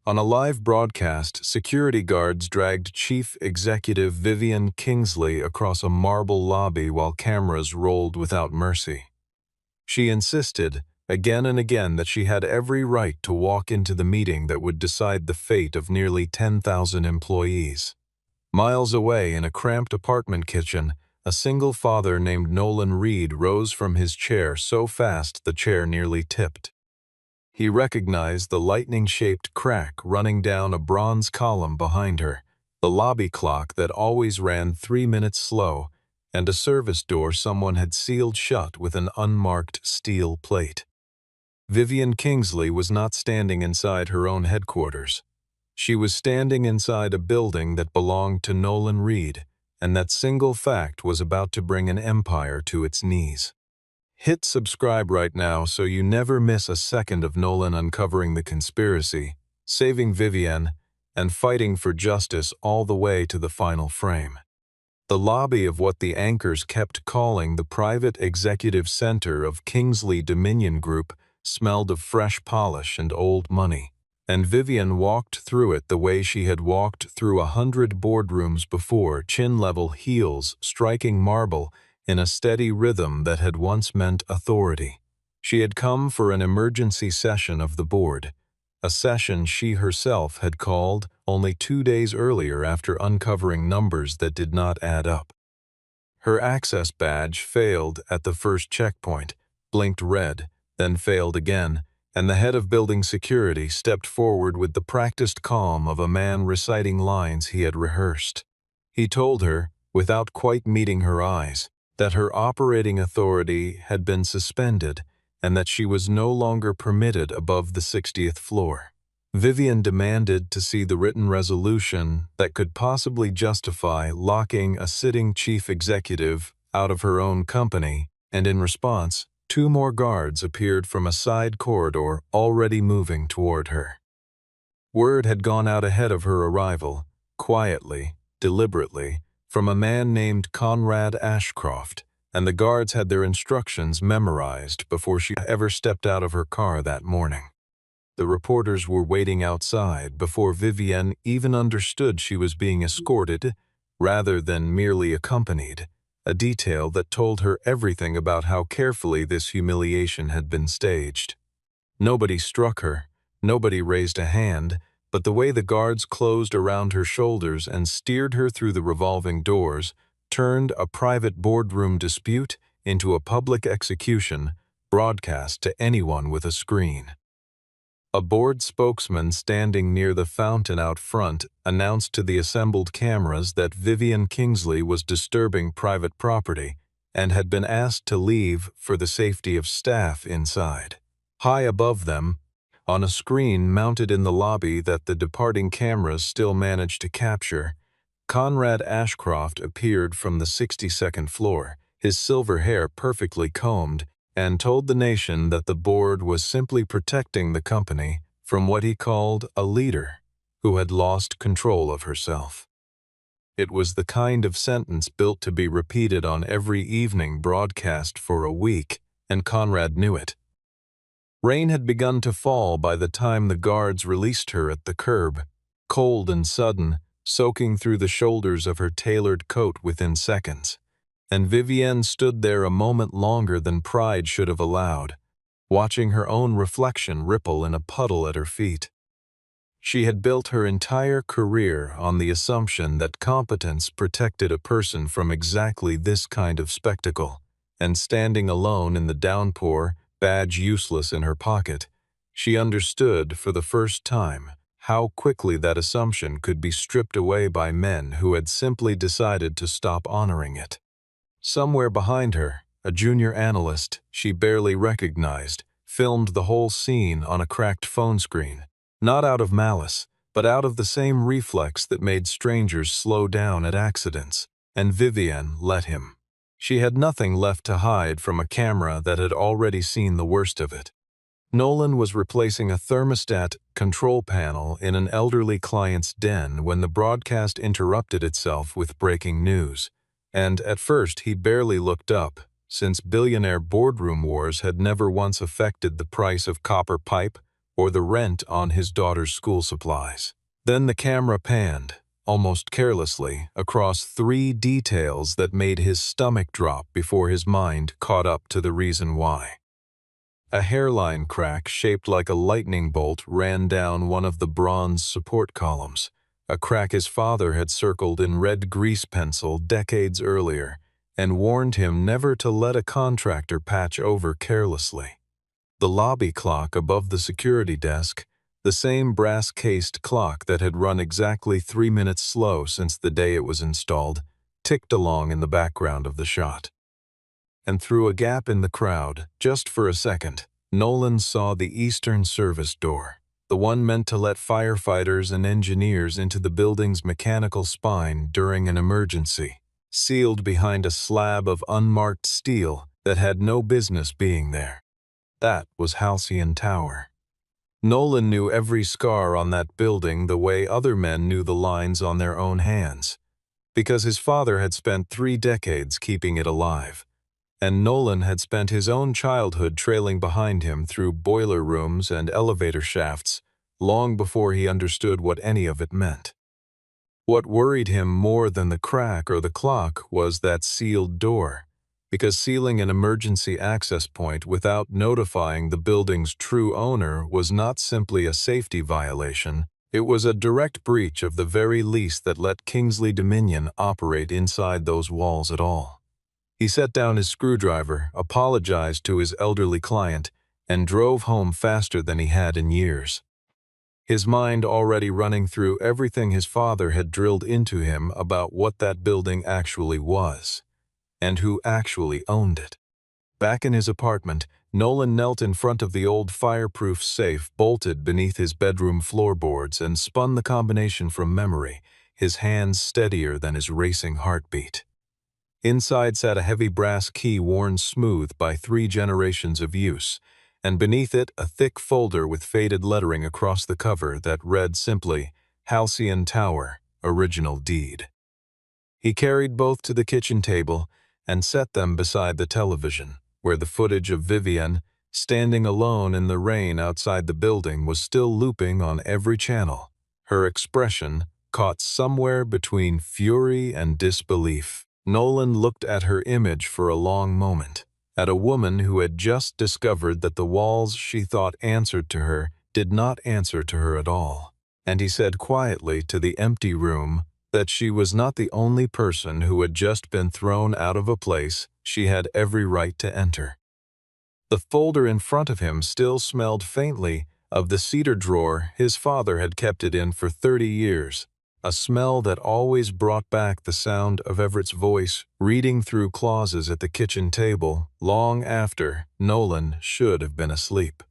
On a live broadcast, security guards dragged Chief Executive Vivian Kingsley across a marble lobby while cameras rolled without mercy. She insisted, again and again, that she had every right to walk into the meeting that would decide the fate of nearly 10,000 employees. Miles away in a cramped apartment kitchen, a single father named Nolan Reed rose from his chair so fast the chair nearly tipped. He recognized the lightning-shaped crack running down a bronze column behind her, the lobby clock that always ran 3 minutes slow, and a service door someone had sealed shut with an unmarked steel plate. Vivian Kingsley was not standing inside her own headquarters. She was standing inside a building that belonged to Nolan Reed, and that single fact was about to bring an empire to its knees. Hit subscribe right now so you never miss a second of Nolan uncovering the conspiracy, saving Vivian, and fighting for justice all the way to the final frame. The lobby of what the anchors kept calling the private executive center of Kingsley Dominion Group smelled of fresh polish and old money, and Vivian walked through it the way she had walked through 100 boardrooms before, chin-level heels striking marble in a steady rhythm that had once meant authority. She had come for an emergency session of the board, a session she herself had called only 2 days earlier after uncovering numbers that did not add up. Her access badge failed at the first checkpoint, blinked red, then failed again, and the head of building security stepped forward with the practiced calm of a man reciting lines he had rehearsed. He told her, without quite meeting her eyes, that her operating authority had been suspended and that she was no longer permitted above the 60th floor. Vivian demanded to see the written resolution that could possibly justify locking a sitting chief executive out of her own company, and in response, 2 more guards appeared from a side corridor already moving toward her. Word had gone out ahead of her arrival, quietly, deliberately, from a man named Conrad Ashcroft, and the guards had their instructions memorized before she ever stepped out of her car that morning. The reporters were waiting outside before Vivian even understood she was being escorted rather than merely accompanied, a detail that told her everything about how carefully this humiliation had been staged. Nobody struck her, nobody raised a hand, but the way the guards closed around her shoulders and steered her through the revolving doors turned a private boardroom dispute into a public execution broadcast to anyone with a screen. A board spokesman standing near the fountain out front announced to the assembled cameras that Vivian Kingsley was disturbing private property and had been asked to leave for the safety of staff inside. High above them, on a screen mounted in the lobby that the departing cameras still managed to capture, Conrad Ashcroft appeared from the 62nd floor, his silver hair perfectly combed, and told the nation that the board was simply protecting the company from what he called a leader who had lost control of herself. It was the kind of sentence built to be repeated on every evening broadcast for a week, and Conrad knew it. Rain had begun to fall by the time the guards released her at the curb, cold and sudden, soaking through the shoulders of her tailored coat within seconds, and Vivienne stood there a moment longer than pride should have allowed, watching her own reflection ripple in a puddle at her feet. She had built her entire career on the assumption that competence protected a person from exactly this kind of spectacle, and standing alone in the downpour, badge useless in her pocket, she understood for the first time how quickly that assumption could be stripped away by men who had simply decided to stop honoring it. Somewhere behind her, a junior analyst she barely recognized filmed the whole scene on a cracked phone screen, not out of malice, but out of the same reflex that made strangers slow down at accidents, and Vivian let him. She had nothing left to hide from a camera that had already seen the worst of it. Nolan was replacing a thermostat control panel in an elderly client's den when the broadcast interrupted itself with breaking news, and at first he barely looked up, since billionaire boardroom wars had never once affected the price of copper pipe, or the rent on his daughter's school supplies. Then the camera panned, almost carelessly, across 3 details that made his stomach drop before his mind caught up to the reason why. A hairline crack shaped like a lightning bolt ran down one of the bronze support columns, a crack his father had circled in red grease pencil decades earlier and warned him never to let a contractor patch over carelessly. The lobby clock above the security desk, the same brass-cased clock that had run exactly 3 minutes slow since the day it was installed, ticked along in the background of the shot. And through a gap in the crowd, just for a second, Nolan saw the Eastern Service door, the one meant to let firefighters and engineers into the building's mechanical spine during an emergency, sealed behind a slab of unmarked steel that had no business being there. That was Halcyon Tower. Nolan knew every scar on that building the way other men knew the lines on their own hands, because his father had spent 3 decades keeping it alive, and Nolan had spent his own childhood trailing behind him through boiler rooms and elevator shafts long before he understood what any of it meant. What worried him more than the crack or the clock was that sealed door, because sealing an emergency access point without notifying the building's true owner was not simply a safety violation, it was a direct breach of the very lease that let Kingsley Dominion operate inside those walls at all. He set down his screwdriver, apologized to his elderly client, and drove home faster than he had in years, his mind already running through everything his father had drilled into him about what that building actually was, and who actually owned it. Back in his apartment, Nolan knelt in front of the old fireproof safe bolted beneath his bedroom floorboards and spun the combination from memory, his hands steadier than his racing heartbeat. Inside sat a heavy brass key worn smooth by 3 generations of use, and beneath it a thick folder with faded lettering across the cover that read simply, Halcyon Tower, Original Deed. He carried both to the kitchen table and set them beside the television, where the footage of Vivian, standing alone in the rain outside the building, was still looping on every channel, her expression caught somewhere between fury and disbelief. Nolan looked at her image for a long moment, at a woman who had just discovered that the walls she thought answered to her did not answer to her at all, and he said quietly to the empty room that she was not the only person who had just been thrown out of a place she had every right to enter. The folder in front of him still smelled faintly of the cedar drawer his father had kept it in for 30 years, a smell that always brought back the sound of Everett's voice reading through clauses at the kitchen table long after Nolan should have been asleep.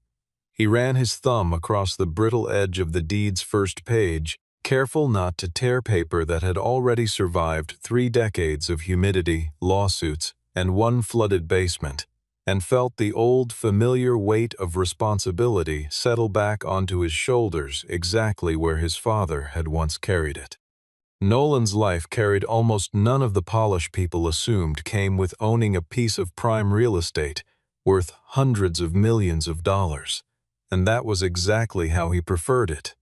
He ran his thumb across the brittle edge of the deed's first page, careful not to tear paper that had already survived 3 decades of humidity, lawsuits, and 1 flooded basement, and felt the old familiar weight of responsibility settle back onto his shoulders exactly where his father had once carried it. Nolan's life carried almost none of the polish people assumed came with owning a piece of prime real estate worth hundreds of millions of dollars, and that was exactly how he preferred it.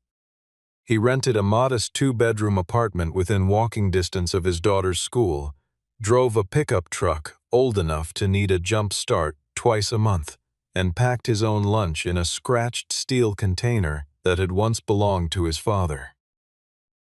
He rented a modest 2-bedroom apartment within walking distance of his daughter's school, drove a pickup truck old enough to need a jump start twice a month, and packed his own lunch in a scratched steel container that had once belonged to his father.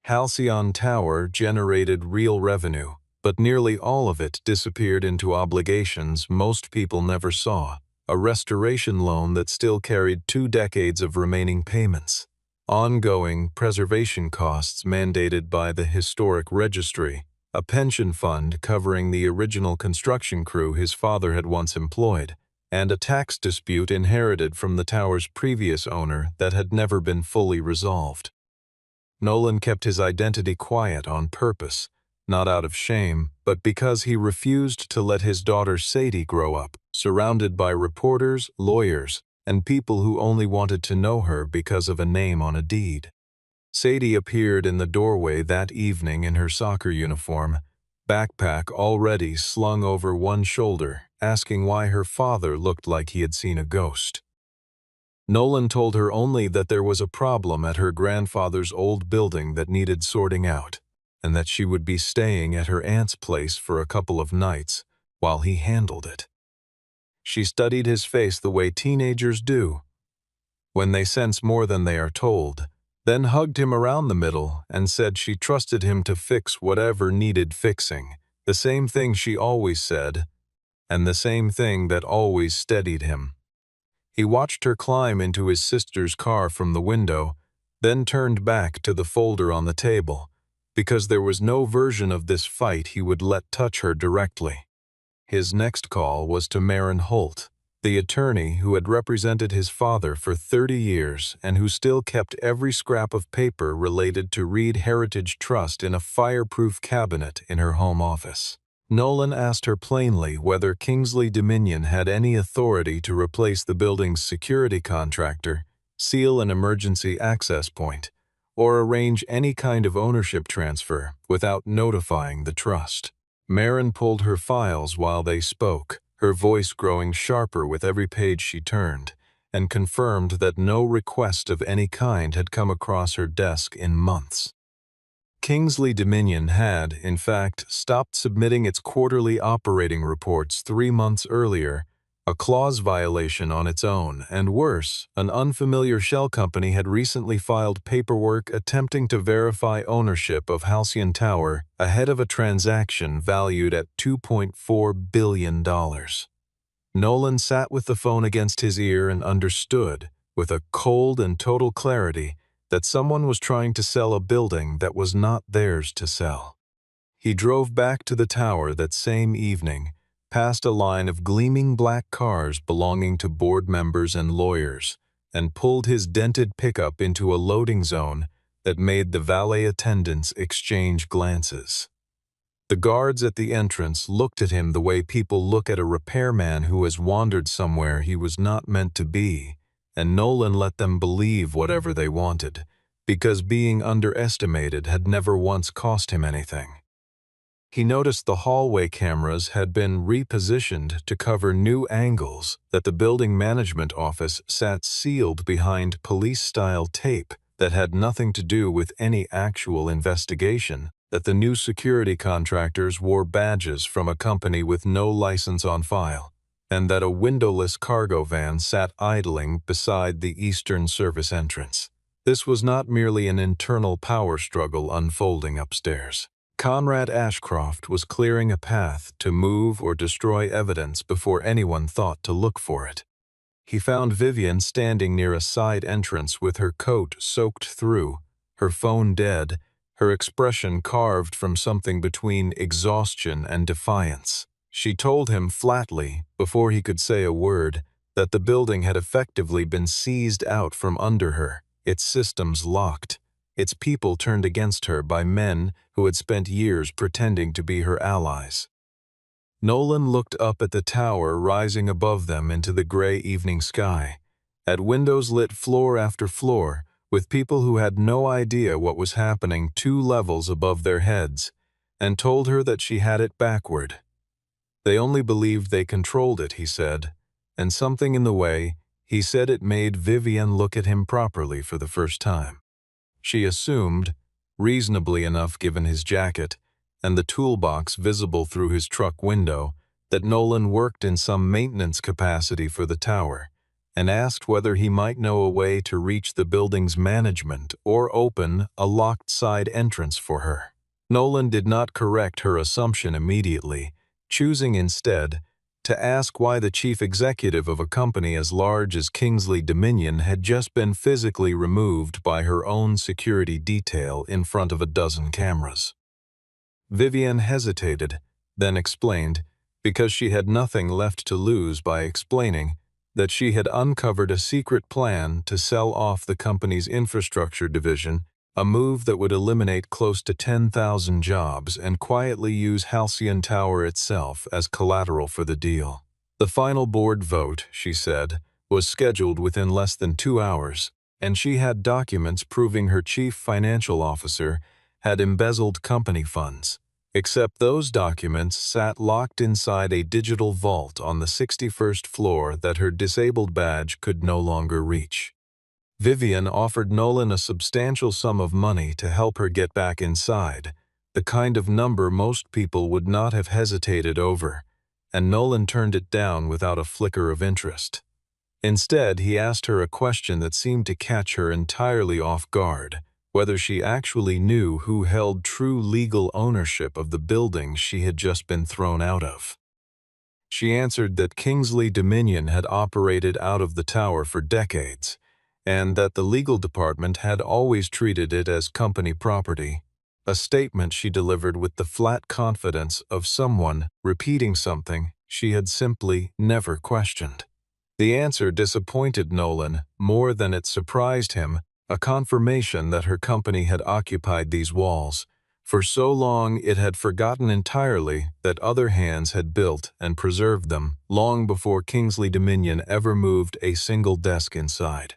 Halcyon Tower generated real revenue, but nearly all of it disappeared into obligations most people never saw, a restoration loan that still carried 2 decades of remaining payments, ongoing preservation costs mandated by the historic registry, a pension fund covering the original construction crew his father had once employed, and a tax dispute inherited from the tower's previous owner that had never been fully resolved. Nolan kept his identity quiet on purpose, not out of shame, but because he refused to let his daughter Sadie grow up, surrounded by reporters, lawyers, and people who only wanted to know her because of a name on a deed. Sadie appeared in the doorway that evening in her soccer uniform, backpack already slung over one shoulder, asking why her father looked like he had seen a ghost. Nolan told her only that there was a problem at her grandfather's old building that needed sorting out, and that she would be staying at her aunt's place for a couple of nights while he handled it. She studied his face the way teenagers do, when they sense more than they are told, then hugged him around the middle and said she trusted him to fix whatever needed fixing, the same thing she always said, and the same thing that always steadied him. He watched her climb into his sister's car from the window, then turned back to the folder on the table, because there was no version of this fight he would let touch her directly. His next call was to Maren Holt, the attorney who had represented his father for 30 years and who still kept every scrap of paper related to Reed Heritage Trust in a fireproof cabinet in her home office. Nolan asked her plainly whether Kingsley Dominion had any authority to replace the building's security contractor, seal an emergency access point, or arrange any kind of ownership transfer without notifying the trust. Maren pulled her files while they spoke, her voice growing sharper with every page she turned, and confirmed that no request of any kind had come across her desk in months. Kingsley Dominion had, in fact, stopped submitting its quarterly operating reports 3 months earlier, a clause violation on its own, and worse, an unfamiliar shell company had recently filed paperwork attempting to verify ownership of Halcyon Tower ahead of a transaction valued at $2.4 billion. Nolan sat with the phone against his ear and understood, with a cold and total clarity, that someone was trying to sell a building that was not theirs to sell. He drove back to the tower that same evening, past a line of gleaming black cars belonging to board members and lawyers, and pulled his dented pickup into a loading zone that made the valet attendants exchange glances. The guards at the entrance looked at him the way people look at a repairman who has wandered somewhere he was not meant to be, and Nolan let them believe whatever they wanted, because being underestimated had never once cost him anything. He noticed the hallway cameras had been repositioned to cover new angles, that the building management office sat sealed behind police-style tape that had nothing to do with any actual investigation, that the new security contractors wore badges from a company with no license on file, and that a windowless cargo van sat idling beside the Eastern Service entrance. This was not merely an internal power struggle unfolding upstairs. Conrad Ashcroft was clearing a path to move or destroy evidence before anyone thought to look for it. He found Vivian standing near a side entrance with her coat soaked through, her phone dead, her expression carved from something between exhaustion and defiance. She told him flatly, before he could say a word, that the building had effectively been seized out from under her, its systems locked, its people turned against her by men who had spent years pretending to be her allies. Nolan looked up at the tower rising above them into the gray evening sky, at windows lit floor after floor, with people who had no idea what was happening 2 levels above their heads, and told her that she had it backward. They only believed they controlled it, he said, and something in the way he said it made Vivian look at him properly for the first time. She assumed, reasonably enough given his jacket, and the toolbox visible through his truck window, that Nolan worked in some maintenance capacity for the tower, and asked whether he might know a way to reach the building's management or open a locked side entrance for her. Nolan did not correct her assumption immediately, choosing instead to ask why the chief executive of a company as large as Kingsley Dominion had just been physically removed by her own security detail in front of a dozen cameras. Vivian hesitated, then explained, because she had nothing left to lose by explaining, that she had uncovered a secret plan to sell off the company's infrastructure division, a move that would eliminate close to 10,000 jobs and quietly use Halcyon Tower itself as collateral for the deal. The final board vote, she said, was scheduled within less than 2 hours, and she had documents proving her chief financial officer had embezzled company funds, except those documents sat locked inside a digital vault on the 61st floor that her disabled badge could no longer reach. Vivian offered Nolan a substantial sum of money to help her get back inside, the kind of number most people would not have hesitated over, and Nolan turned it down without a flicker of interest. Instead, he asked her a question that seemed to catch her entirely off guard: whether she actually knew who held true legal ownership of the building she had just been thrown out of. She answered that Kingsley Dominion had operated out of the tower for decades, and that the legal department had always treated it as company property, a statement she delivered with the flat confidence of someone repeating something she had simply never questioned. The answer disappointed Nolan more than it surprised him, a confirmation that her company had occupied these walls. For so long it had forgotten entirely that other hands had built and preserved them, long before Kingsley Dominion ever moved a single desk inside.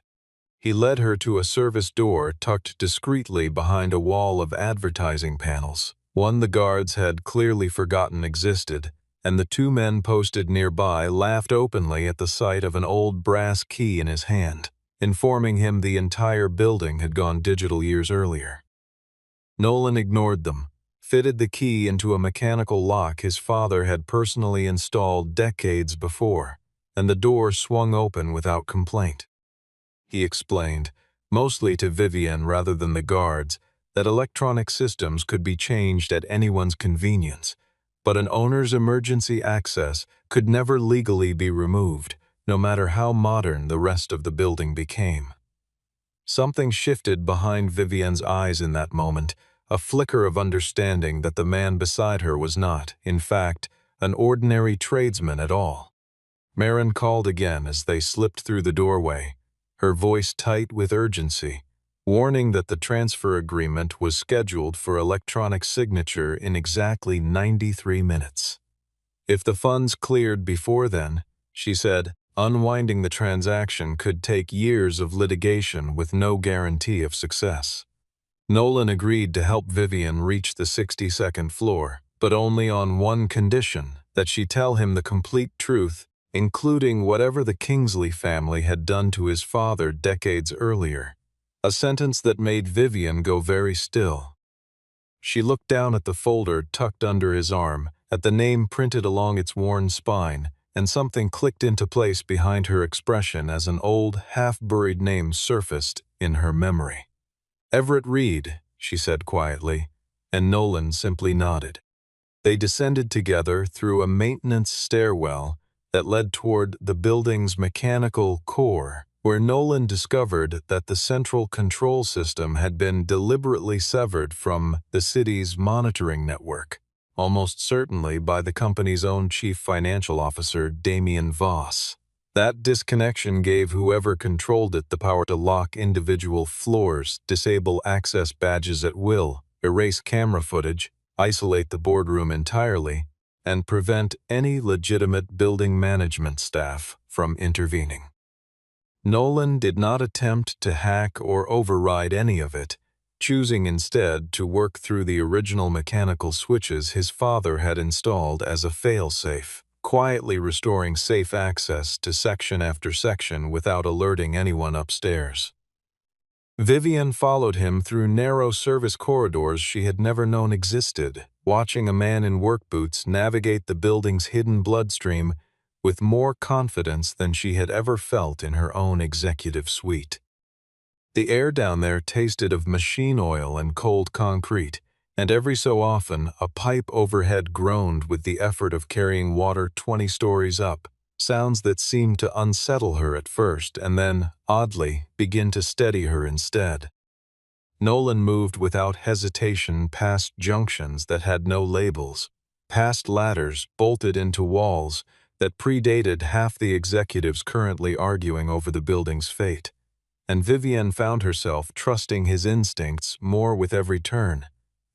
He led her to a service door tucked discreetly behind a wall of advertising panels, one the guards had clearly forgotten existed, and the two men posted nearby laughed openly at the sight of an old brass key in his hand, informing him the entire building had gone digital years earlier. Nolan ignored them, fitted the key into a mechanical lock his father had personally installed decades before, and the door swung open without complaint. He explained, mostly to Vivian rather than the guards, that electronic systems could be changed at anyone's convenience, but an owner's emergency access could never legally be removed, no matter how modern the rest of the building became. Something shifted behind Vivian's eyes in that moment, a flicker of understanding that the man beside her was not, in fact, an ordinary tradesman at all. Marin called again as they slipped through the doorway, her voice tight with urgency, warning that the transfer agreement was scheduled for electronic signature in exactly 93 minutes. If the funds cleared before then, she said, unwinding the transaction could take years of litigation with no guarantee of success. Nolan agreed to help Vivian reach the 62nd floor, but only on one condition: that she tell him the complete truth, including whatever the Kingsley family had done to his father decades earlier. A sentence that made Vivian go very still. She looked down at the folder tucked under his arm, at the name printed along its worn spine, and something clicked into place behind her expression as an old, half-buried name surfaced in her memory. "Everett Reed," she said quietly, and Nolan simply nodded. They descended together through a maintenance stairwell that led toward the building's mechanical core, where Nolan discovered that the central control system had been deliberately severed from the city's monitoring network, almost certainly by the company's own chief financial officer, Damien Voss. That disconnection gave whoever controlled it the power to lock individual floors, disable access badges at will, erase camera footage, isolate the boardroom entirely, and prevent any legitimate building management staff from intervening. Nolan did not attempt to hack or override any of it, choosing instead to work through the original mechanical switches his father had installed as a fail-safe, quietly restoring safe access to section after section without alerting anyone upstairs. Vivian followed him through narrow service corridors she had never known existed, watching a man in work boots navigate the building's hidden bloodstream with more confidence than she had ever felt in her own executive suite. The air down there tasted of machine oil and cold concrete, and every so often a pipe overhead groaned with the effort of carrying water 20 stories up, sounds that seemed to unsettle her at first and then, oddly, begin to steady her instead. Nolan moved without hesitation past junctions that had no labels, past ladders bolted into walls that predated half the executives currently arguing over the building's fate, and Vivian found herself trusting his instincts more with every turn,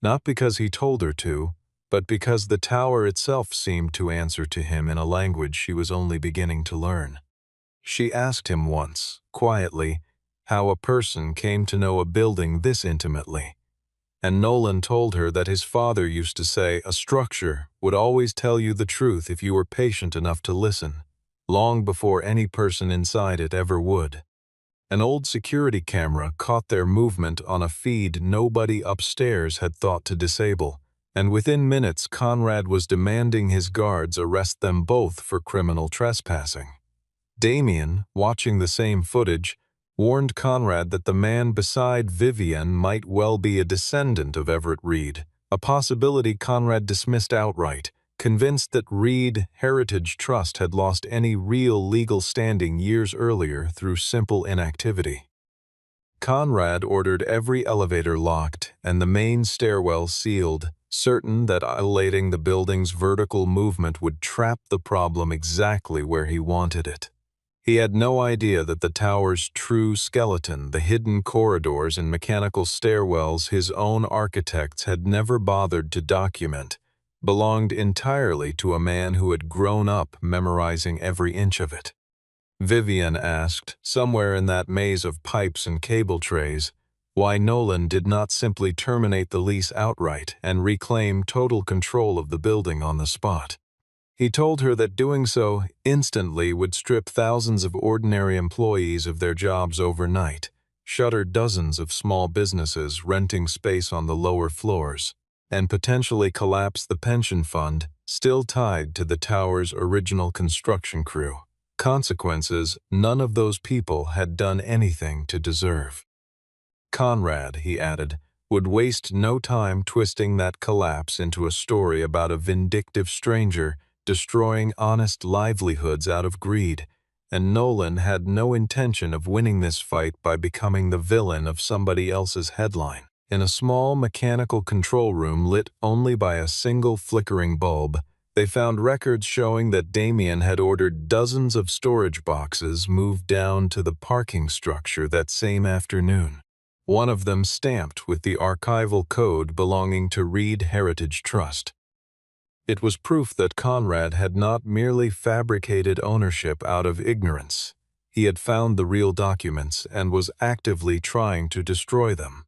not because he told her to, but because the tower itself seemed to answer to him in a language she was only beginning to learn. She asked him once, quietly, how a person came to know a building this intimately, And Nolan told her that his father used to say a structure would always tell you the truth if you were patient enough to listen, long before any person inside it ever would. An old security camera caught their movement on a feed nobody upstairs had thought to disable, and within minutes Conrad was demanding his guards arrest them both for criminal trespassing. Damien, watching the same footage, warned Conrad that the man beside Vivian might well be a descendant of Everett Reed, a possibility Conrad dismissed outright, convinced that Reed Heritage Trust had lost any real legal standing years earlier through simple inactivity. Conrad ordered every elevator locked and the main stairwell sealed, certain that isolating the building's vertical movement would trap the problem exactly where he wanted it. He had no idea that the tower's true skeleton, the hidden corridors and mechanical stairwells his own architects had never bothered to document, belonged entirely to a man who had grown up memorizing every inch of it. Vivian asked, somewhere in that maze of pipes and cable trays, why Nolan did not simply terminate the lease outright and reclaim total control of the building on the spot. He told her that doing so instantly would strip thousands of ordinary employees of their jobs overnight, shutter dozens of small businesses renting space on the lower floors, and potentially collapse the pension fund still tied to the tower's original construction crew. Consequences none of those people had done anything to deserve. Conrad, he added, would waste no time twisting that collapse into a story about a vindictive stranger destroying honest livelihoods out of greed, and Nolan had no intention of winning this fight by becoming the villain of somebody else's headline. In a small mechanical control room lit only by a single flickering bulb, they found records showing that Damien had ordered dozens of storage boxes moved down to the parking structure that same afternoon, one of them stamped with the archival code belonging to Reed Heritage Trust. It was proof that Conrad had not merely fabricated ownership out of ignorance. He had found the real documents and was actively trying to destroy them.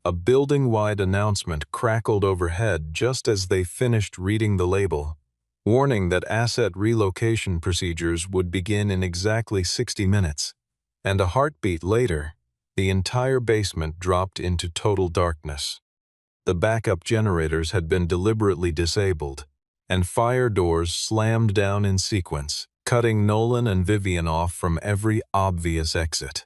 A building-wide announcement crackled overhead just as they finished reading the label, warning that asset relocation procedures would begin in exactly 60 minutes, and a heartbeat later, the entire basement dropped into total darkness. The backup generators had been deliberately disabled, and fire doors slammed down in sequence, cutting Nolan and Vivian off from every obvious exit.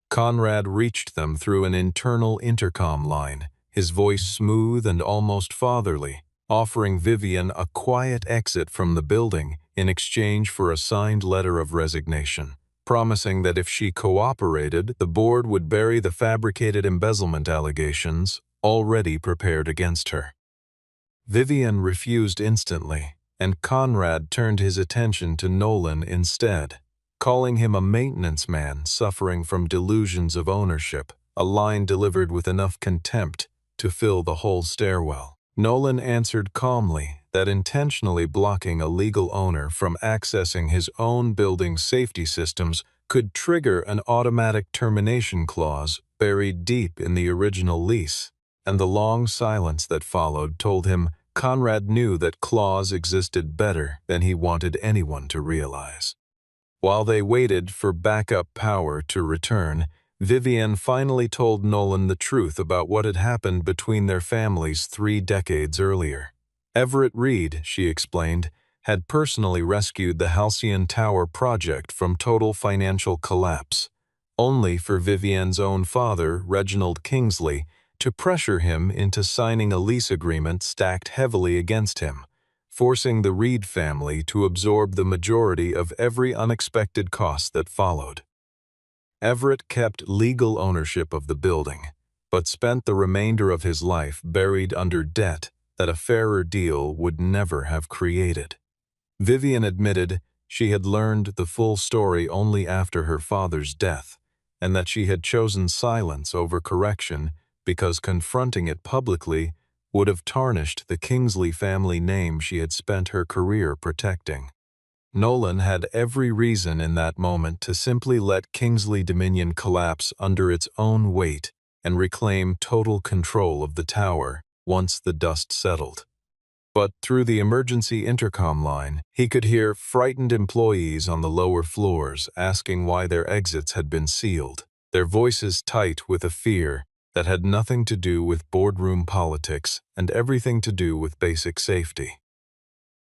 Conrad reached them through an internal intercom line, his voice smooth and almost fatherly, offering Vivian a quiet exit from the building in exchange for a signed letter of resignation, promising that if she cooperated, the board would bury the fabricated embezzlement allegations already prepared against her. Vivian refused instantly, and Conrad turned his attention to Nolan instead, calling him a maintenance man suffering from delusions of ownership, a line delivered with enough contempt to fill the whole stairwell. Nolan answered calmly that intentionally blocking a legal owner from accessing his own building's safety systems could trigger an automatic termination clause buried deep in the original lease, and the long silence that followed told him Conrad knew that clause existed better than he wanted anyone to realize. While they waited for backup power to return, Vivian finally told Nolan the truth about what had happened between their families 3 decades earlier. Everett Reed, she explained, had personally rescued the Halcyon Tower project from total financial collapse, only for Vivian's own father, Reginald Kingsley, to pressure him into signing a lease agreement stacked heavily against him, forcing the Reed family to absorb the majority of every unexpected cost that followed. Everett kept legal ownership of the building, but spent the remainder of his life buried under debt that a fairer deal would never have created. Vivian admitted she had learned the full story only after her father's death, and that she had chosen silence over correction because confronting it publicly would have tarnished the Kingsley family name she had spent her career protecting. Nolan had every reason in that moment to simply let Kingsley Dominion collapse under its own weight and reclaim total control of the tower once the dust settled. But through the emergency intercom line, he could hear frightened employees on the lower floors asking why their exits had been sealed, their voices tight with a fear that had nothing to do with boardroom politics and everything to do with basic safety.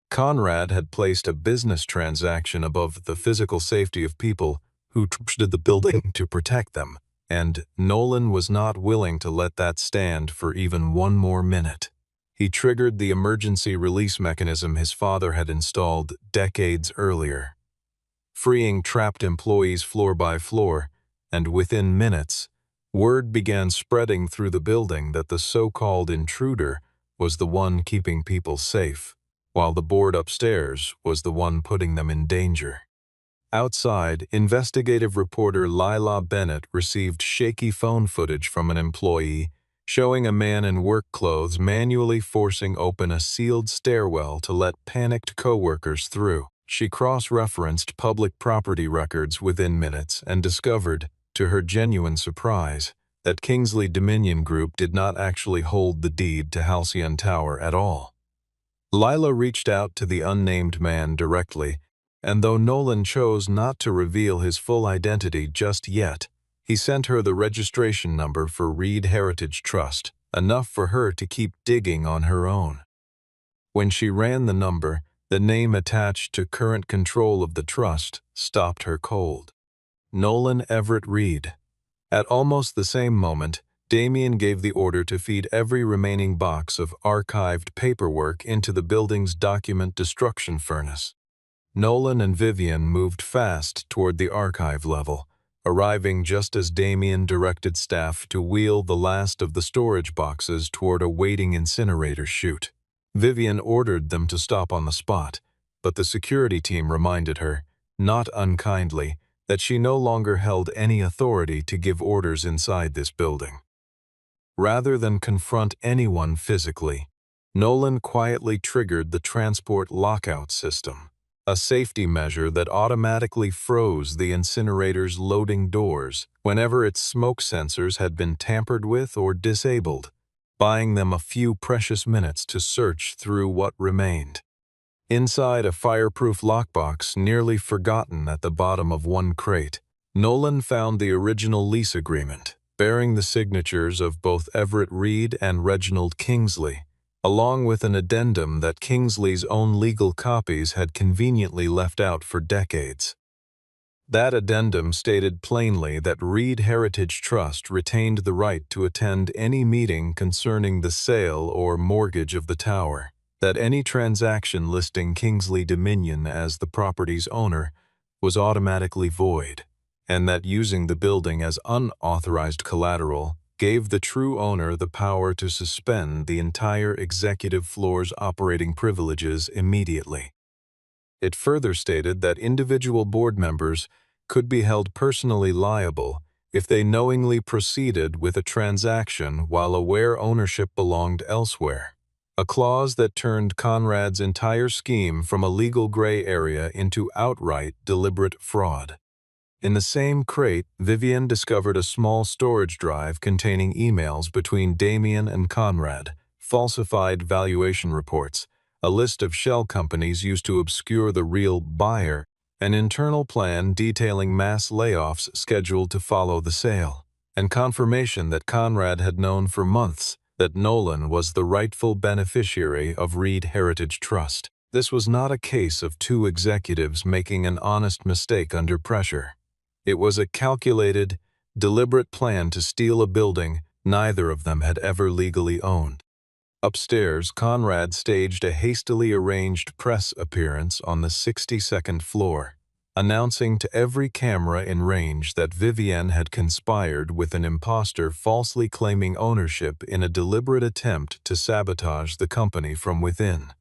Conrad had placed a business transaction above the physical safety of people who trusted the building to protect them, and Nolan was not willing to let that stand for even one more minute. He triggered the emergency release mechanism his father had installed decades earlier, freeing trapped employees floor by floor, and within minutes, word began spreading through the building that the so-called intruder was the one keeping people safe, while the board upstairs was the one putting them in danger. Outside, investigative reporter Lila Bennett received shaky phone footage from an employee showing a man in work clothes manually forcing open a sealed stairwell to let panicked coworkers through. She cross-referenced public property records within minutes and discovered, to her genuine surprise, that Kingsley Dominion Group did not actually hold the deed to Halcyon Tower at all. Lila reached out to the unnamed man directly, and though Nolan chose not to reveal his full identity just yet, he sent her the registration number for Reed Heritage Trust, enough for her to keep digging on her own. When she ran the number, the name attached to current control of the trust stopped her cold. Nolan Everett Reed. At almost the same moment, Damien gave the order to feed every remaining box of archived paperwork into the building's document destruction furnace. Nolan and Vivian moved fast toward the archive level, arriving just as Damien directed staff to wheel the last of the storage boxes toward a waiting incinerator chute. Vivian ordered them to stop on the spot, but the security team reminded her, not unkindly, that she no longer held any authority to give orders inside this building. Rather than confront anyone physically, Nolan quietly triggered the transport lockout system, a safety measure that automatically froze the incinerator's loading doors whenever its smoke sensors had been tampered with or disabled, buying them a few precious minutes to search through what remained. Inside a fireproof lockbox nearly forgotten at the bottom of one crate, Nolan found the original lease agreement, bearing the signatures of both Everett Reed and Reginald Kingsley, along with an addendum that Kingsley's own legal copies had conveniently left out for decades. That addendum stated plainly that Reed Heritage Trust retained the right to attend any meeting concerning the sale or mortgage of the tower, that any transaction listing Kingsley Dominion as the property's owner was automatically void, and that using the building as unauthorized collateral gave the true owner the power to suspend the entire executive floor's operating privileges immediately. It further stated that individual board members could be held personally liable if they knowingly proceeded with a transaction while aware ownership belonged elsewhere, a clause that turned Conrad's entire scheme from a legal gray area into outright deliberate fraud. In the same crate, Vivian discovered a small storage drive containing emails between Damien and Conrad, falsified valuation reports, a list of shell companies used to obscure the real buyer, an internal plan detailing mass layoffs scheduled to follow the sale, and confirmation that Conrad had known for months that Nolan was the rightful beneficiary of Reed Heritage Trust. This was not a case of two executives making an honest mistake under pressure. It was a calculated, deliberate plan to steal a building neither of them had ever legally owned. Upstairs, Conrad staged a hastily arranged press appearance on the 62nd floor, announcing to every camera in range that Vivian had conspired with an imposter falsely claiming ownership in a deliberate attempt to sabotage the company from within.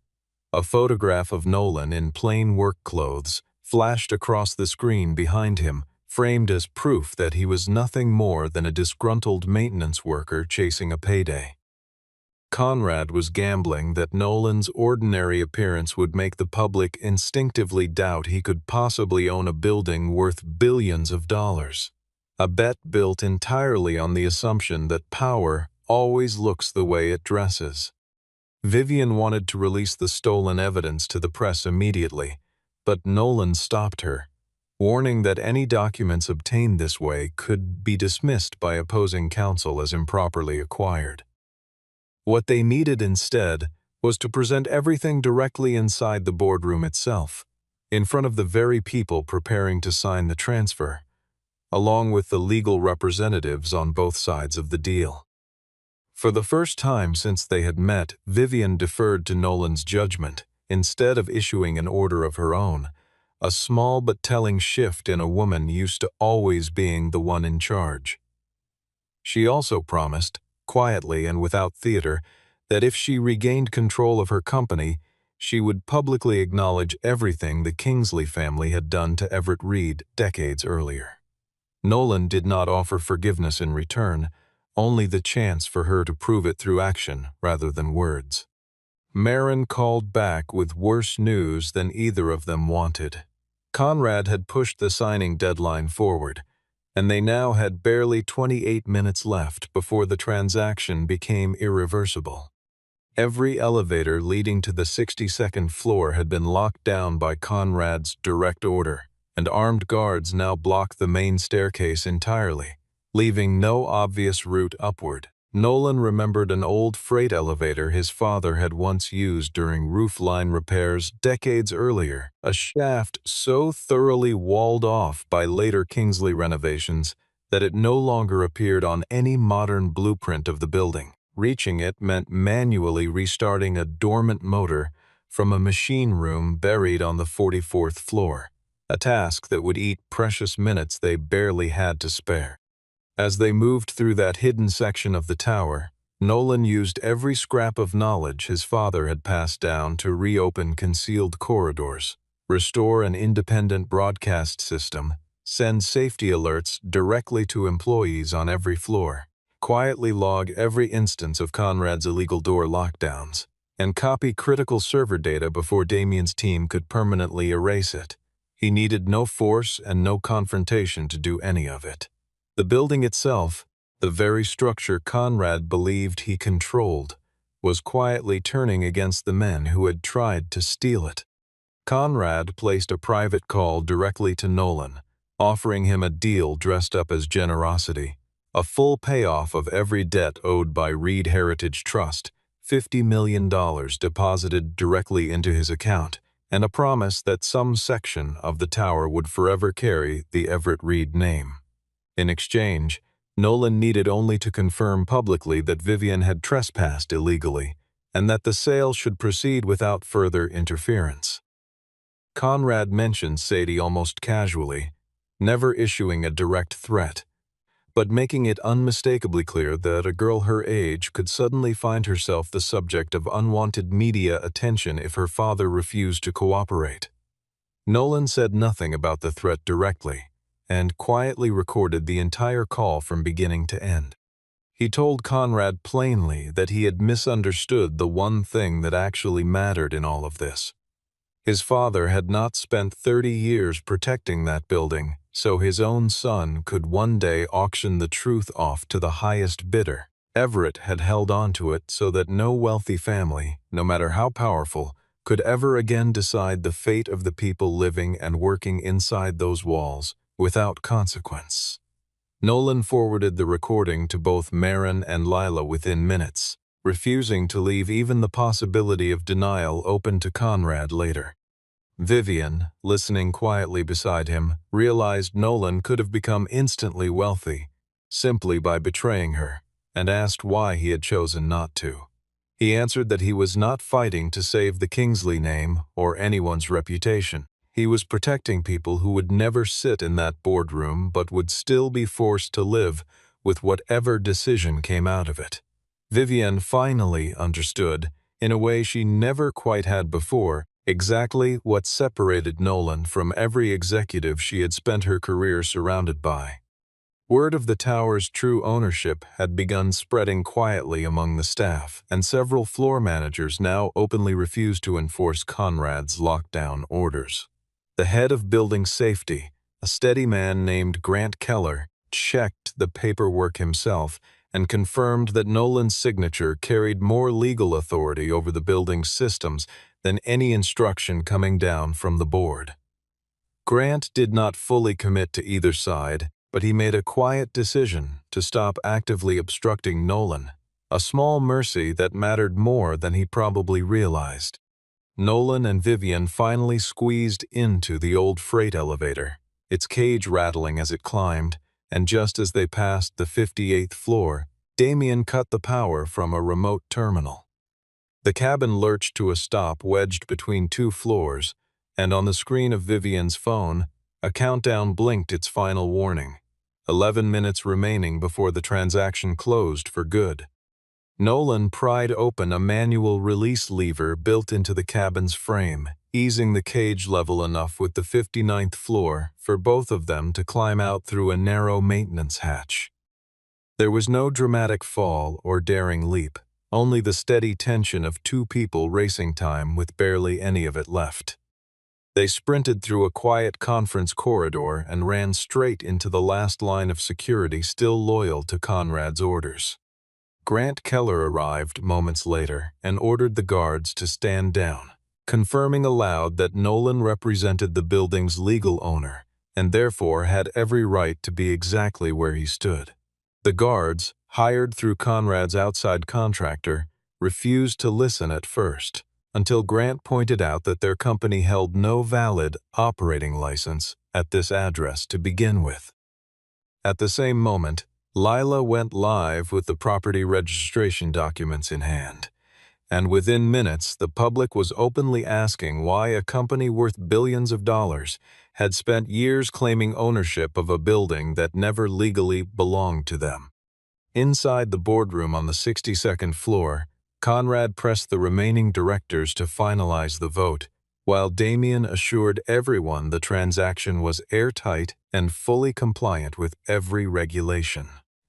A photograph of Nolan in plain work clothes flashed across the screen behind him, framed as proof that he was nothing more than a disgruntled maintenance worker chasing a payday. Conrad was gambling that Nolan's ordinary appearance would make the public instinctively doubt he could possibly own a building worth billions of dollars. a bet built entirely on the assumption that power always looks the way it dresses. Vivian wanted to release the stolen evidence to the press immediately, but Nolan stopped her, warning that any documents obtained this way could be dismissed by opposing counsel as improperly acquired. What they needed instead was to present everything directly inside the boardroom itself, in front of the very people preparing to sign the transfer, along with the legal representatives on both sides of the deal. For the first time since they had met, Vivian deferred to Nolan's judgment instead of issuing an order of her own, a small but telling shift in a woman used to always being the one in charge. She also promised, quietly and without theater, that if she regained control of her company, she would publicly acknowledge everything the Kingsley family had done to Everett Reed decades earlier. Nolan did not offer forgiveness in return, only the chance for her to prove it through action rather than words. Marin called back with worse news than either of them wanted. Conrad had pushed the signing deadline forward, and they now had barely 28 minutes left before the transaction became irreversible. Every elevator leading to the 62nd floor had been locked down by Conrad's direct order, and armed guards now blocked the main staircase entirely, leaving no obvious route upward. Nolan remembered an old freight elevator his father had once used during roofline repairs decades earlier, a shaft so thoroughly walled off by later Kingsley renovations that it no longer appeared on any modern blueprint of the building. Reaching it meant manually restarting a dormant motor from a machine room buried on the 44th floor, a task that would eat precious minutes they barely had to spare. As they moved through that hidden section of the tower, Nolan used every scrap of knowledge his father had passed down to reopen concealed corridors, restore an independent broadcast system, send safety alerts directly to employees on every floor, quietly log every instance of Conrad's illegal door lockdowns, and copy critical server data before Damien's team could permanently erase it. He needed no force and no confrontation to do any of it. The building itself, the very structure Conrad believed he controlled, was quietly turning against the men who had tried to steal it. Conrad placed a private call directly to Nolan, offering him a deal dressed up as generosity, a full payoff of every debt owed by Reed Heritage Trust, $50 million deposited directly into his account, and a promise that some section of the tower would forever carry the Everett Reed name. In exchange, Nolan needed only to confirm publicly that Vivian had trespassed illegally, and that the sale should proceed without further interference. Conrad mentioned Sadie almost casually, never issuing a direct threat, but making it unmistakably clear that a girl her age could suddenly find herself the subject of unwanted media attention if her father refused to cooperate. Nolan said nothing about the threat directly, and quietly recorded the entire call from beginning to end. He told Conrad plainly that he had misunderstood the one thing that actually mattered in all of this. His father had not spent 30 years protecting that building, so his own son could one day auction the truth off to the highest bidder. Everett had held on to it so that no wealthy family, no matter how powerful, could ever again decide the fate of the people living and working inside those walls without consequence. Nolan forwarded the recording to both Marin and Lila within minutes, refusing to leave even the possibility of denial open to Conrad later. Vivian, listening quietly beside him, realized Nolan could have become instantly wealthy simply by betraying her, and asked why he had chosen not to. He answered that he was not fighting to save the Kingsley name or anyone's reputation. He was protecting people who would never sit in that boardroom but would still be forced to live with whatever decision came out of it. Vivian finally understood, in a way she never quite had before, exactly what separated Nolan from every executive she had spent her career surrounded by. Word of the tower's true ownership had begun spreading quietly among the staff, and several floor managers now openly refused to enforce Conrad's lockdown orders. The head of building safety, a steady man named Grant Keller, checked the paperwork himself and confirmed that Nolan's signature carried more legal authority over the building's systems than any instruction coming down from the board. Grant did not fully commit to either side, but he made a quiet decision to stop actively obstructing Nolan, a small mercy that mattered more than he probably realized. Nolan and Vivian finally squeezed into the old freight elevator, its cage rattling as it climbed, and just as they passed the 58th floor, Damien cut the power from a remote terminal. The cabin lurched to a stop wedged between two floors, and on the screen of Vivian's phone, a countdown blinked its final warning. 11 minutes remaining before the transaction closed for good. Nolan pried open a manual release lever built into the cabin's frame, easing the cage level enough with the 59th floor for both of them to climb out through a narrow maintenance hatch. There was no dramatic fall or daring leap, only the steady tension of two people racing time with barely any of it left. They sprinted through a quiet conference corridor and ran straight into the last line of security still loyal to Conrad's orders. Grant Keller arrived moments later and ordered the guards to stand down, confirming aloud that Nolan represented the building's legal owner and therefore had every right to be exactly where he stood. The guards, hired through Conrad's outside contractor, refused to listen at first, until Grant pointed out that their company held no valid operating license at this address to begin with. At the same moment, Lila went live with the property registration documents in hand, and within minutes the public was openly asking why a company worth billions of dollars had spent years claiming ownership of a building that never legally belonged to them. Inside the boardroom on the 62nd floor, Conrad pressed the remaining directors to finalize the vote, while Damien assured everyone the transaction was airtight and fully compliant with every regulation.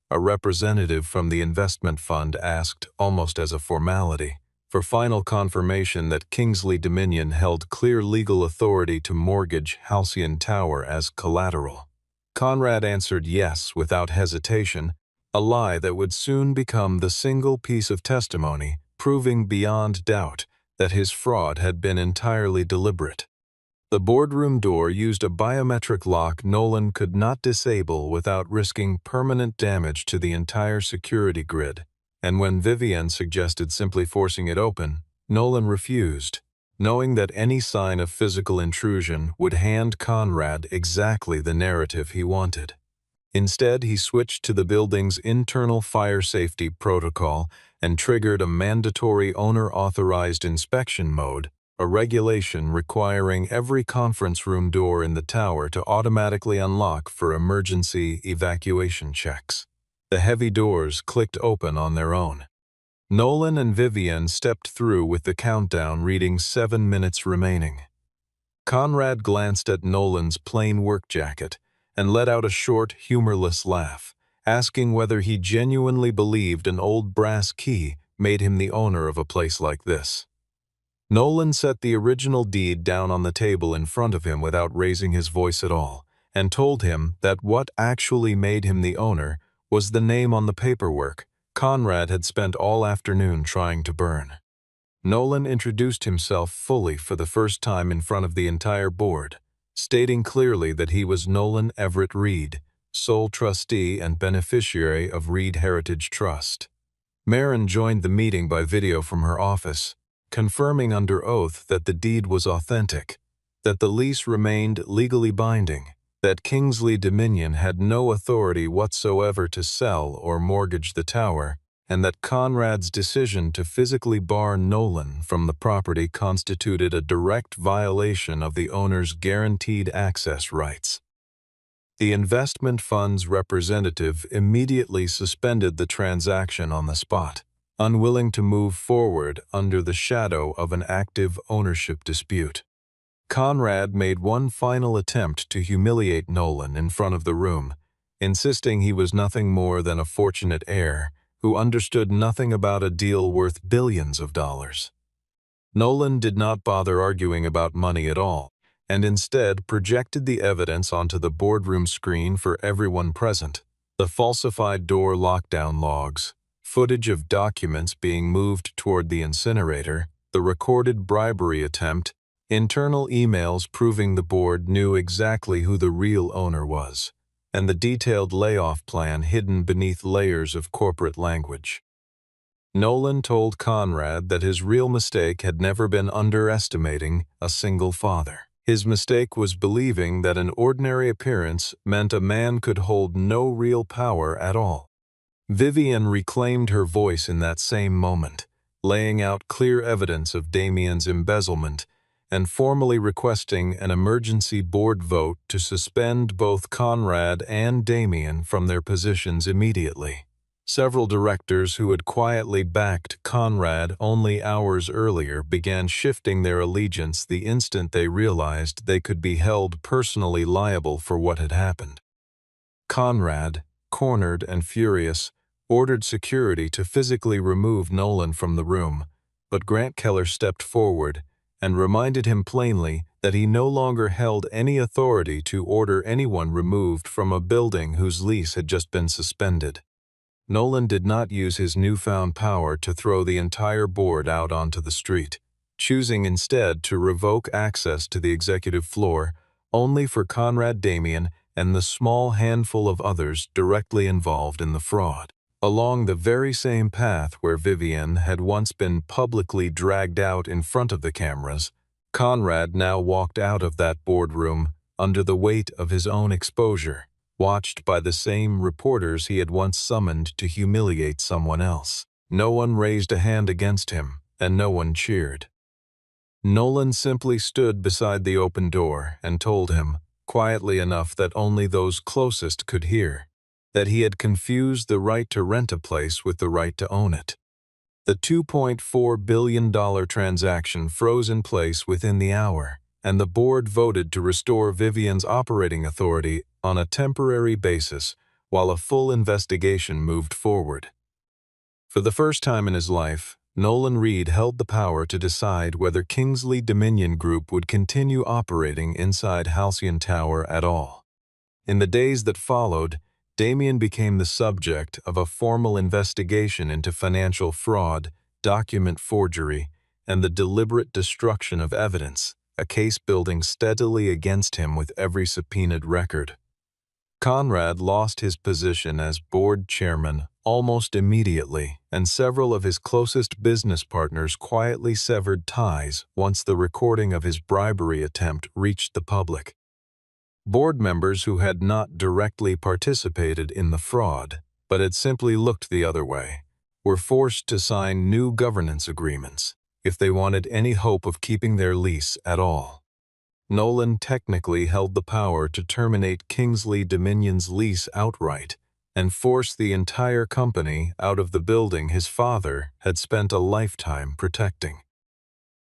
A representative from the investment fund asked, almost as a formality, for final confirmation that Kingsley Dominion held clear legal authority to mortgage Halcyon Tower as collateral. Conrad answered yes without hesitation, a lie that would soon become the single piece of testimony proving beyond doubt that his fraud had been entirely deliberate. The boardroom door used a biometric lock Nolan could not disable without risking permanent damage to the entire security grid, and when Vivian suggested simply forcing it open, Nolan refused, knowing that any sign of physical intrusion would hand Conrad exactly the narrative he wanted. Instead, he switched to the building's internal fire safety protocol and triggered a mandatory owner-authorized inspection mode, a regulation requiring every conference room door in the tower to automatically unlock for emergency evacuation checks. The heavy doors clicked open on their own. Nolan and Vivian stepped through with the countdown reading 7 minutes remaining. Conrad glanced at Nolan's plain work jacket and let out a short, humorless laugh, asking whether he genuinely believed an old brass key made him the owner of a place like this. Nolan set the original deed down on the table in front of him without raising his voice at all, and told him that what actually made him the owner was the name on the paperwork Conrad had spent all afternoon trying to burn. Nolan introduced himself fully for the first time in front of the entire board, stating clearly that he was Nolan Everett Reed, sole trustee and beneficiary of Reed Heritage Trust. Marin joined the meeting by video from her office, confirming under oath that the deed was authentic, that the lease remained legally binding, that Kingsley Dominion had no authority whatsoever to sell or mortgage the tower, and that Conrad's decision to physically bar Nolan from the property constituted a direct violation of the owner's guaranteed access rights. The investment fund's representative immediately suspended the transaction on the spot, unwilling to move forward under the shadow of an active ownership dispute. Conrad made one final attempt to humiliate Nolan in front of the room, insisting he was nothing more than a fortunate heir who understood nothing about a deal worth billions of dollars. Nolan did not bother arguing about money at all, and instead projected the evidence onto the boardroom screen for everyone present, The falsified door lockdown logs, footage of documents being moved toward the incinerator, the recorded bribery attempt, internal emails proving the board knew exactly who the real owner was, and the detailed layoff plan hidden beneath layers of corporate language. Nolan told Conrad that his real mistake had never been underestimating a single father. His mistake was believing that an ordinary appearance meant a man could hold no real power at all. Vivian reclaimed her voice in that same moment, laying out clear evidence of Damien's embezzlement and formally requesting an emergency board vote to suspend both Conrad and Damien from their positions immediately. Several directors who had quietly backed Conrad only hours earlier began shifting their allegiance the instant they realized they could be held personally liable for what had happened. Conrad, cornered and furious, ordered security to physically remove Nolan from the room, but Grant Keller stepped forward and reminded him plainly that he no longer held any authority to order anyone removed from a building whose lease had just been suspended. Nolan did not use his newfound power to throw the entire board out onto the street, choosing instead to revoke access to the executive floor only for Conrad Damien and the small handful of others directly involved in the fraud. Along the very same path where Vivian had once been publicly dragged out in front of the cameras, Conrad now walked out of that boardroom under the weight of his own exposure, watched by the same reporters he had once summoned to humiliate someone else. No one raised a hand against him, and no one cheered. Nolan simply stood beside the open door and told him, quietly enough that only those closest could hear, that he had confused the right to rent a place with the right to own it. The $2.4 billion transaction froze in place within the hour, and the board voted to restore Vivian's operating authority on a temporary basis while a full investigation moved forward. For the first time in his life, Nolan Reed held the power to decide whether Kingsley Dominion Group would continue operating inside Halcyon Tower at all. In the days that followed, Damien became the subject of a formal investigation into financial fraud, document forgery, and the deliberate destruction of evidence, a case building steadily against him with every subpoenaed record. Conrad lost his position as board chairman almost immediately, and several of his closest business partners quietly severed ties once the recording of his bribery attempt reached the public. Board members who had not directly participated in the fraud, but had simply looked the other way, were forced to sign new governance agreements if they wanted any hope of keeping their lease at all. Nolan technically held the power to terminate Kingsley Dominion's lease outright and force the entire company out of the building his father had spent a lifetime protecting.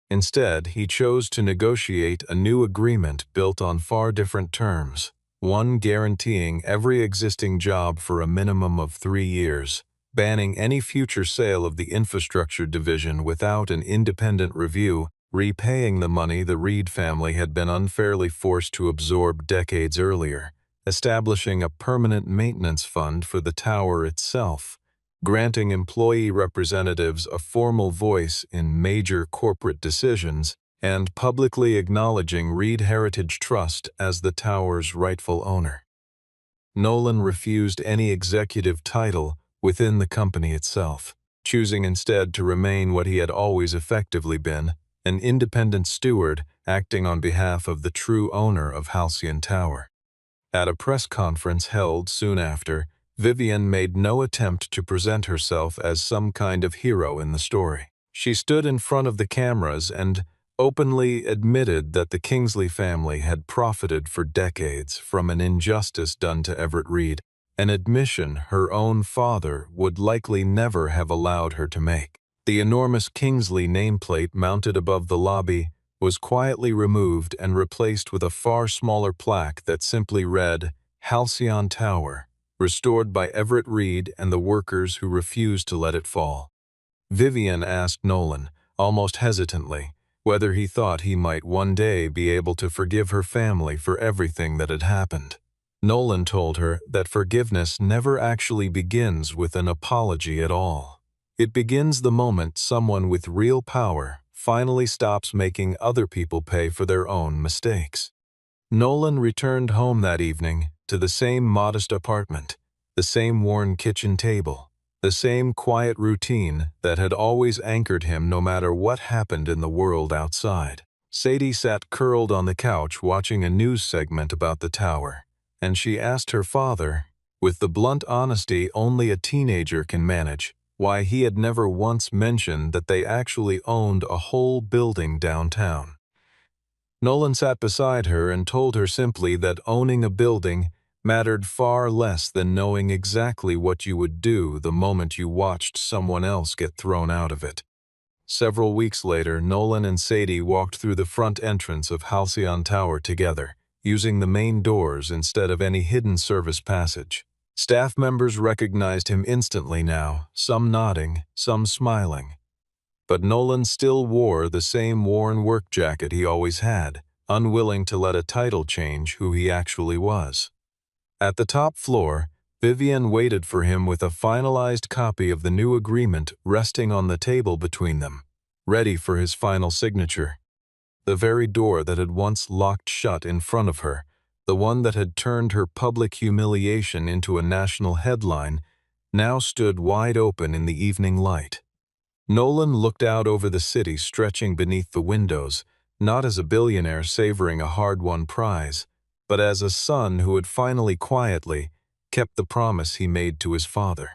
Instead, he chose to negotiate a new agreement built on far different terms, one guaranteeing every existing job for a minimum of 3 years, banning any future sale of the infrastructure division without an independent review, repaying the money the Reed family had been unfairly forced to absorb decades earlier, establishing a permanent maintenance fund for the tower itself, granting employee representatives a formal voice in major corporate decisions, and publicly acknowledging Reed Heritage Trust as the tower's rightful owner. Nolan refused any executive title within the company itself, choosing instead to remain what he had always effectively been, an independent steward acting on behalf of the true owner of Halcyon Tower. At a press conference held soon after, Vivian made no attempt to present herself as some kind of hero in the story. She stood in front of the cameras and openly admitted that the Kingsley family had profited for decades from an injustice done to Everett Reed, an admission her own father would likely never have allowed her to make. The enormous Kingsley nameplate mounted above the lobby was quietly removed and replaced with a far smaller plaque that simply read, "Halcyon Tower, restored by Everett Reed and the workers who refused to let it fall." Vivian asked Nolan, almost hesitantly, whether he thought he might one day be able to forgive her family for everything that had happened. Nolan told her that forgiveness never actually begins with an apology at all. It begins the moment someone with real power finally stops making other people pay for their own mistakes. Nolan returned home that evening to the same modest apartment, the same worn kitchen table, the same quiet routine that had always anchored him no matter what happened in the world outside. Sadie sat curled on the couch watching a news segment about the tower, and she asked her father, with the blunt honesty only a teenager can manage, why he had never once mentioned that they actually owned a whole building downtown. Nolan sat beside her and told her simply that owning a building mattered far less than knowing exactly what you would do the moment you watched someone else get thrown out of it. Several weeks later, Nolan and Sadie walked through the front entrance of Halcyon Tower together, using the main doors instead of any hidden service passage. Staff members recognized him instantly now, some nodding, some smiling. But Nolan still wore the same worn work jacket he always had, unwilling to let a title change who he actually was. At the top floor, Vivian waited for him with a finalized copy of the new agreement resting on the table between them, ready for his final signature. The very door that had once locked shut in front of her, the one that had turned her public humiliation into a national headline, now stood wide open in the evening light. Nolan looked out over the city stretching beneath the windows, not as a billionaire savoring a hard-won prize, but as a son who had finally quietly kept the promise he made to his father.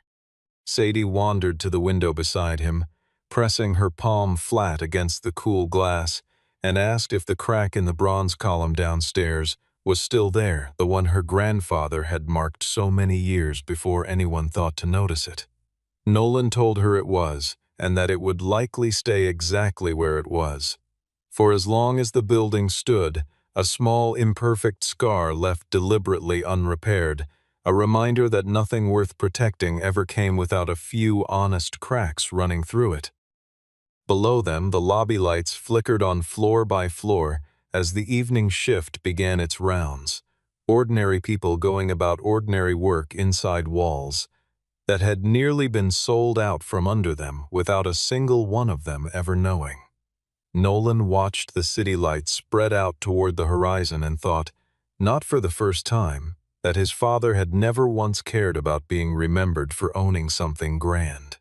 Sadie wandered to the window beside him, pressing her palm flat against the cool glass, and asked if the crack in the bronze column downstairs was still there, the one her grandfather had marked so many years before anyone thought to notice it. Nolan told her it was, and that it would likely stay exactly where it was. For as long as the building stood, a small imperfect scar left deliberately unrepaired, a reminder that nothing worth protecting ever came without a few honest cracks running through it. Below them, the lobby lights flickered on floor by floor as the evening shift began its rounds, ordinary people going about ordinary work inside walls that had nearly been sold out from under them without a single one of them ever knowing. Nolan watched the city lights spread out toward the horizon and thought, not for the first time, that his father had never once cared about being remembered for owning something grand.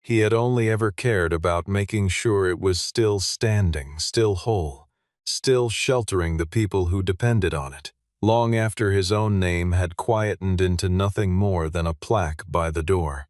He had only ever cared about making sure it was still standing, still whole, still sheltering the people who depended on it, long after his own name had quietened into nothing more than a plaque by the door.